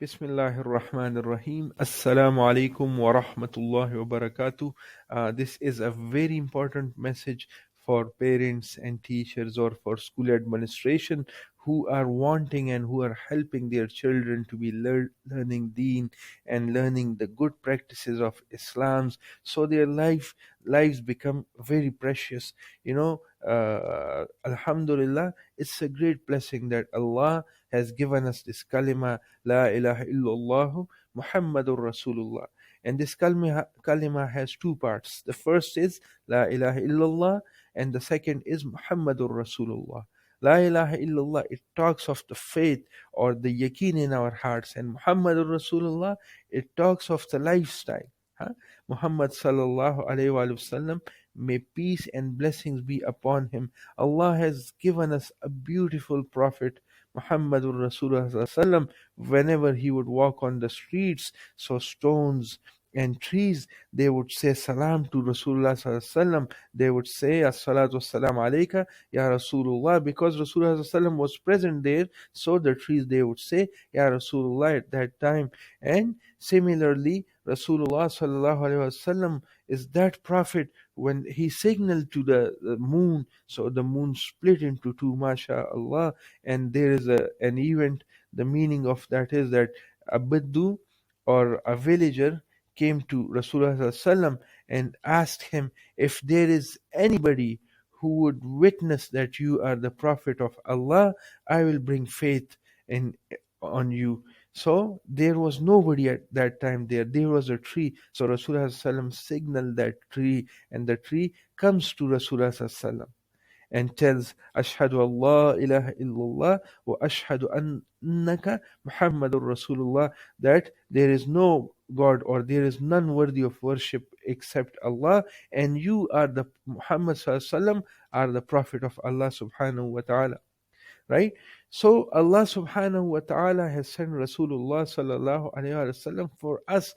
Bismillahir Rahmanir Rahim. Assalamu alaikum wa rahmatullahi wa barakatuh. This is a very important message for parents and teachers or for school administration who are wanting and who are helping their children to be learning deen and learning the good practices of Islam, so their lives become very precious. Alhamdulillah, it's a great blessing that Allah has given us this kalima, La ilaha illallah Muhammadur Rasulullah. And this kalima has two parts. The first is La ilaha illallah, and the second is Muhammadur Rasulullah. La ilaha illallah, it talks of the faith or the yaqeen in our hearts, and Muhammadur Rasulullah, it talks of the lifestyle. Muhammad sallallahu alayhi wa sallam, may peace and blessings be upon him. Allah has given us a beautiful prophet, Muhammadur Rasulullah sallam. Whenever he would walk on the streets, so stones and trees, they would say salam to Rasulullah sallam. They would say as-salatu was-salam alayka ya Rasulullah, because Rasulullah sallam was present there. So the trees, they would say ya Rasulullah at that time. And similarly, Rasulullah sallallahu alaihi wasallam is that prophet when he signaled to the moon, so the moon split into two, mashallah. And there is an event. The meaning of that is that a Biddu or a villager came to Rasulullah sallam and asked him, if there is anybody who would witness that you are the prophet of Allah, I will bring faith in on you. So there was nobody at that time there. There was a tree. So Rasulullah sallam signaled that tree, and the tree comes to Rasulullah sallam and tells, Ashhadu Allah ilaha illallah wa ashhadu annaka Muhammadur Rasulullah, that there is no God or there is none worthy of worship except Allah, and you are the Muhammad sallallahu are the Prophet of Allah subhanahu wa ta'ala. Right? So Allah subhanahu wa ta'ala has sent Rasulullah sallallahu alayhi wa sallam for us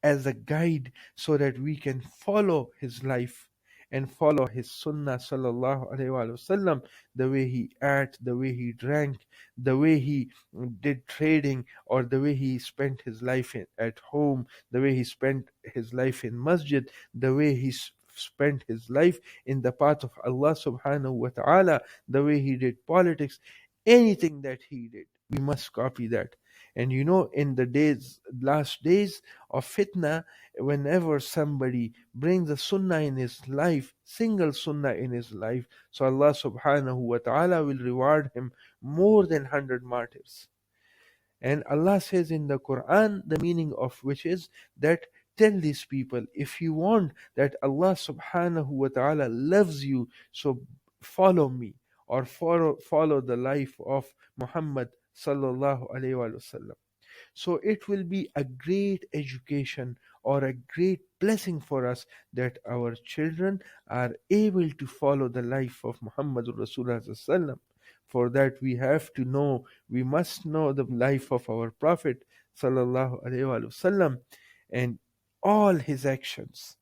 as a guide, so that we can follow his life and follow his sunnah sallallahu alaihi wasallam, the way he ate, the way he drank, the way he did trading, or the way he spent his life at home, the way he spent his life in masjid, the way he spent his life in the path of Allah subhanahu wa ta'ala, the way he did politics. Anything that he did, we must copy that. And in the last days of fitna, whenever somebody brings a sunnah in his life, single sunnah in his life, so Allah subhanahu wa ta'ala will reward him more than 100 martyrs. And Allah says in the Quran, the meaning of which is that, tell these people, if you want that Allah subhanahu wa ta'ala loves you, so follow me, or follow the life of Muhammad sallallahu alayhi wa sallam. So it will be a great education or a great blessing for us that our children are able to follow the life of Muhammadur Rasulullah sallam. For that we must know the life of our Prophet sallallahu alaihi wasallam and all his actions,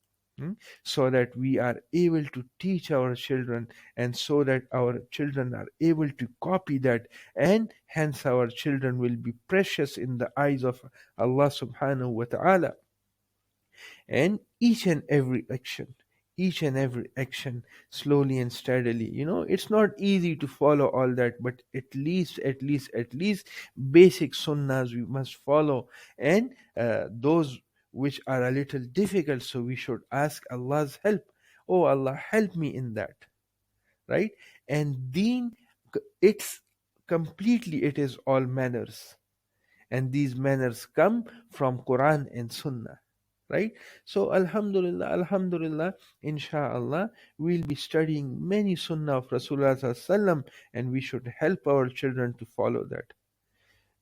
so that we are able to teach our children, and so that our children are able to copy that, and hence our children will be precious in the eyes of Allah subhanahu wa ta'ala. And each and every action, slowly and steadily, it's not easy to follow all that, but at least basic sunnahs we must follow. And those which are a little difficult, so we should ask Allah's help. Oh Allah, help me in that. Right? And deen, it is all manners, and these manners come from Quran and Sunnah. Right? So alhamdulillah, inshallah, we'll be studying many sunnah of Rasulullah sallam, and we should help our children to follow that.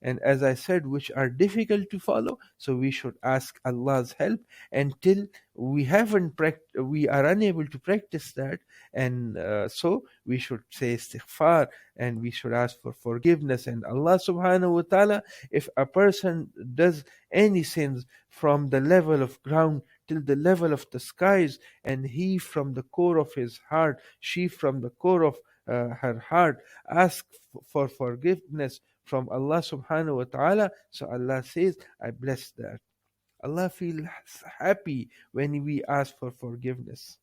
And as I said, which are difficult to follow, so we should ask Allah's help until we are unable to practice that. And so we should say istighfar, and we should ask for forgiveness. And Allah subhanahu wa ta'ala, if a person does any sins from the level of ground till the level of the skies, and he from the core of his heart, she from the core of her heart, ask for forgiveness from Allah subhanahu wa ta'ala. So Allah says, I bless that. Allah feels happy when we ask for forgiveness.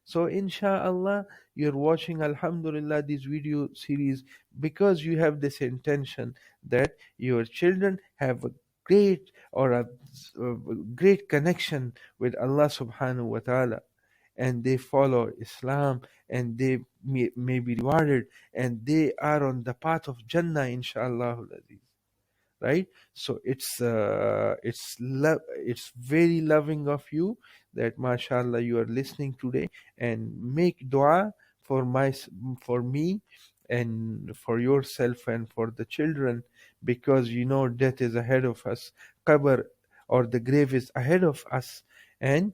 So inshallah, you're watching Alhamdulillah this video series because you have this intention that your children have a great or a great connection with Allah subhanahu wa ta'ala, and they follow Islam, and they may be rewarded, and they are on the path of Jannah inshallah. Right? So it's very loving of you that mashallah you are listening today, and make dua for for me, and for yourself, and for the children, because death is ahead of us, qabr or the grave is ahead of us, and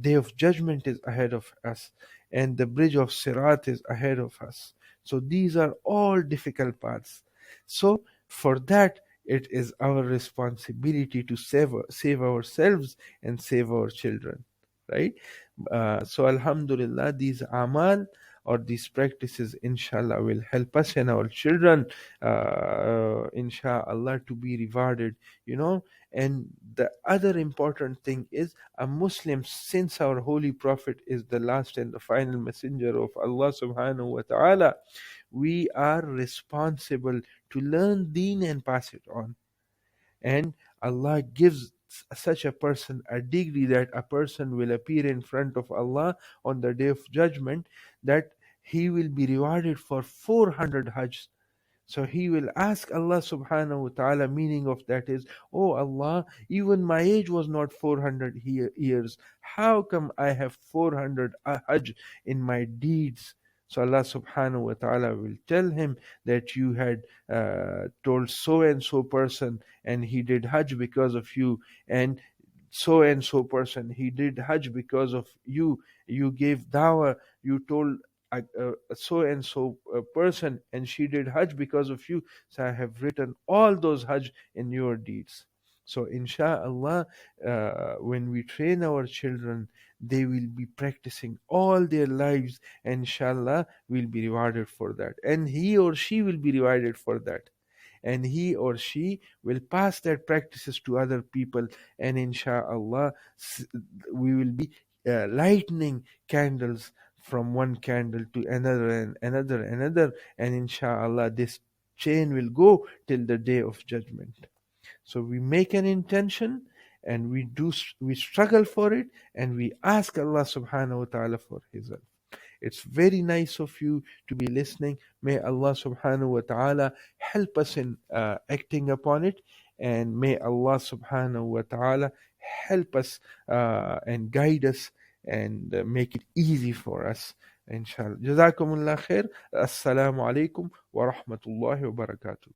day of judgment is ahead of us, and the bridge of Sirat is ahead of us. So these are all difficult paths. So for that, it is our responsibility to save ourselves and save our children, right? So Alhamdulillah, these amal or these practices, inshallah, will help us and our children, inshallah, to be rewarded, And the other important thing is, a Muslim, since our holy prophet is the last and the final messenger of Allah subhanahu wa ta'ala, we are responsible to learn deen and pass it on. And Allah gives such a person a degree that a person will appear in front of Allah on the day of judgment, that he will be rewarded for 400 hajj. So he will ask Allah subhanahu wa ta'ala, meaning of that is, oh Allah, even my age was not 400 years. How come I have 400 hajj in my deeds? So Allah subhanahu wa ta'ala will tell him that you had told so and so person, and he did hajj because of you, and so person, he did hajj because of you. You gave dawah, you told so and so person, and she did hajj because of you. So I have written all those hajj in your deeds. So insha'Allah, when we train our children, they will be practicing all their lives, and inshallah will be rewarded for that, and he or she will be rewarded for that, and he or she will pass their practices to other people, and inshallah we will be lightening candles from one candle to another and another, and inshallah this chain will go till the day of judgment. So we make an intention, and we struggle for it, and we ask Allah subhanahu wa ta'ala for his help. It's very nice of you to be listening. May Allah subhanahu wa ta'ala help us in acting upon it, and may Allah subhanahu wa ta'ala help us and guide us, and make it easy for us, inshallah. Jazakumullah khair. Assalamu alaikum wa rahmatullahi wa barakatuh.